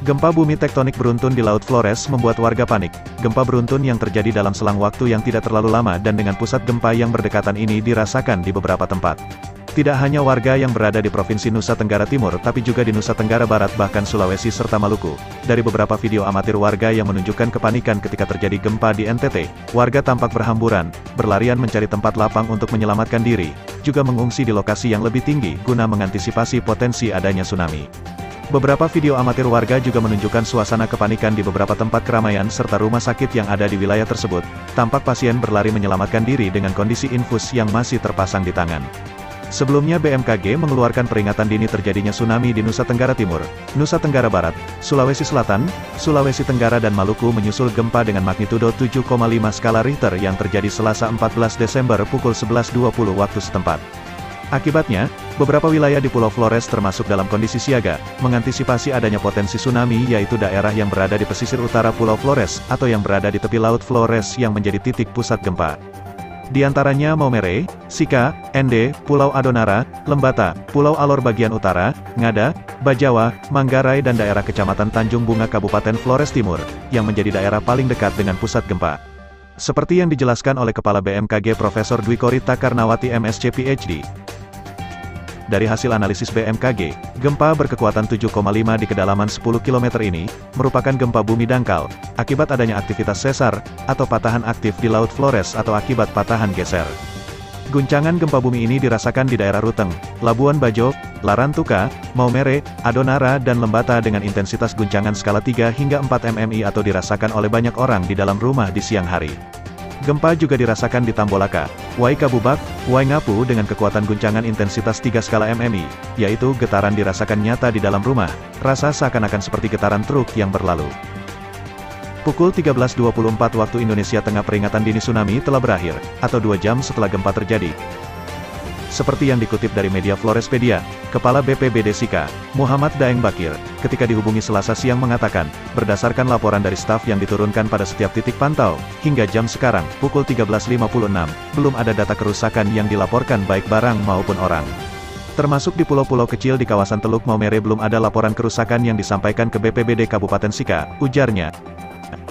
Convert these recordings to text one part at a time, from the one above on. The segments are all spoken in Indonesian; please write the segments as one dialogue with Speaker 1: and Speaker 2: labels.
Speaker 1: Gempa bumi tektonik beruntun di Laut Flores membuat warga panik. Gempa beruntun yang terjadi dalam selang waktu yang tidak terlalu lama dan dengan pusat gempa yang berdekatan ini dirasakan di beberapa tempat. Tidak hanya warga yang berada di Provinsi Nusa Tenggara Timur tapi juga di Nusa Tenggara Barat bahkan Sulawesi serta Maluku. Dari beberapa video amatir warga yang menunjukkan kepanikan ketika terjadi gempa di NTT, warga tampak berhamburan, berlarian mencari tempat lapang untuk menyelamatkan diri, juga mengungsi di lokasi yang lebih tinggi guna mengantisipasi potensi adanya tsunami. Beberapa video amatir warga juga menunjukkan suasana kepanikan di beberapa tempat keramaian serta rumah sakit yang ada di wilayah tersebut. Tampak pasien berlari menyelamatkan diri dengan kondisi infus yang masih terpasang di tangan. Sebelumnya BMKG mengeluarkan peringatan dini terjadinya tsunami di Nusa Tenggara Timur, Nusa Tenggara Barat, Sulawesi Selatan, Sulawesi Tenggara dan Maluku menyusul gempa dengan magnitudo 7,5 skala Richter yang terjadi Selasa 14 Desember pukul 11.20 waktu setempat. Akibatnya, beberapa wilayah di Pulau Flores termasuk dalam kondisi siaga, mengantisipasi adanya potensi tsunami yaitu daerah yang berada di pesisir utara Pulau Flores, atau yang berada di tepi Laut Flores yang menjadi titik pusat gempa. Di antaranya Maumere, Sika, Ende, Pulau Adonara, Lembata, Pulau Alor bagian utara, Ngada, Bajawa, Manggarai dan daerah Kecamatan Tanjung Bunga Kabupaten Flores Timur, yang menjadi daerah paling dekat dengan pusat gempa. Seperti yang dijelaskan oleh Kepala BMKG Profesor Dwi Korita Karnawati MSc PhD. Dari hasil analisis BMKG, gempa berkekuatan 7,5 di kedalaman 10 km ini, merupakan gempa bumi dangkal, akibat adanya aktivitas sesar, atau patahan aktif di Laut Flores atau akibat patahan geser. Guncangan gempa bumi ini dirasakan di daerah Ruteng, Labuan Bajo, Larantuka, Maumere, Adonara dan Lembata dengan intensitas guncangan skala 3 hingga 4 mmi atau dirasakan oleh banyak orang di dalam rumah di siang hari. Gempa juga dirasakan di Tambolaka, Waikabubak, Waingapu dengan kekuatan guncangan intensitas 3 skala mmi, yaitu getaran dirasakan nyata di dalam rumah, rasa seakan-akan seperti getaran truk yang berlalu. Pukul 13.24 waktu Indonesia Tengah peringatan dini tsunami telah berakhir, atau 2 jam setelah gempa terjadi. Seperti yang dikutip dari media Florespedia, Kepala BPBD Sika, Muhammad Daeng Bakir, ketika dihubungi Selasa siang mengatakan, berdasarkan laporan dari staf yang diturunkan pada setiap titik pantau, hingga jam sekarang, pukul 13.56, belum ada data kerusakan yang dilaporkan baik barang maupun orang. Termasuk di pulau-pulau kecil di kawasan Teluk Maumere belum ada laporan kerusakan yang disampaikan ke BPBD Kabupaten Sika, ujarnya.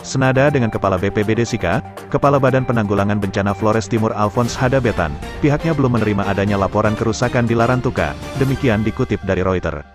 Speaker 1: Senada dengan Kepala BPBD Sika, Kepala Badan Penanggulangan Bencana Flores Timur Alphonse Hadabetan, pihaknya belum menerima adanya laporan kerusakan di Larantuka, demikian dikutip dari Reuters.